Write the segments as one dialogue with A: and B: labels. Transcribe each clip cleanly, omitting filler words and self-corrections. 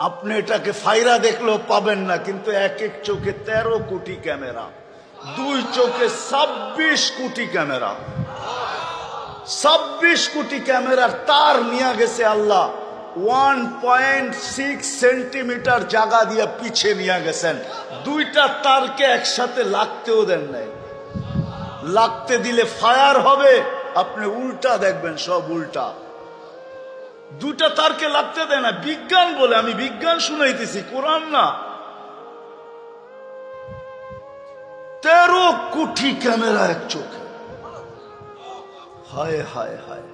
A: আপনি এটাকে ফাইরা দেখলেও পাবেন না, কিন্তু এক এক চোখে 13 কোটি ক্যামেরা, দুই চোখে 26 কোটি ক্যামেরা। 26 কোটি ক্যামেরার তার নিয়ে গেছে আল্লাহ 1.6 সেন্টিমিটার জায়গা দিয়ে পিছিয়ে নিয়ে গেছেন। দুইটা তারকে একসাথে লাগতেও দেন নাই। লাগতে দিলে ফায়ার হবে, আপনি উল্টা দেখবেন, সব উল্টা। দুটা তারকে লাগতে দেয় না, বিজ্ঞান বলে। আমি বিজ্ঞান শুনাইতেছি, কোরআন না। 13 কোটি ক্যামেরা এক চোখে। হায় হায় হায়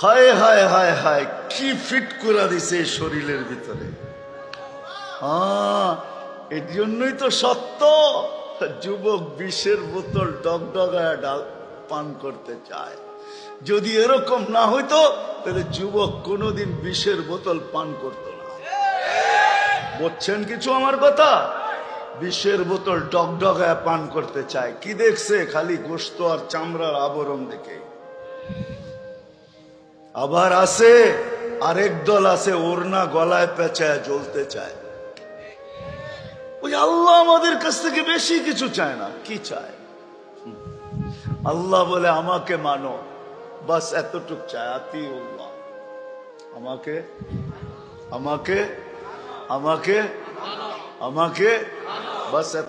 A: হায় হায় হায় হায়, কি ফিট করে দিছে শরীরের ভিতরে। এর জন্যই তো সত্য যুবক বিষের বোতল ডগডগায় ডাল পান করতে চায়। যদি এরকম না হইতো তাহলে যুবক কোনোদিন বিষের বোতল পান করত না। বুঝছেন কিছু আমার কথা? বিষের বোতল ডগডগায় পান করতে চায়। কি দেখছে? খালি গোশত আর চামড়ার আবরণ দেখে। আবার আছে আরেক দল আছে, ওড়না গলায় পেঁচায় জ্বলতে চায়। ওই আল্লাহ আমাদের কাছ থেকে বেশি কিছু চায় না। কি চায়? আল্লাহ বলে আমাকে মানো, বাস এতটুক চায়। আতিউল্লাহ, আমাকে আমাকে আমাকে আমাকে বাস।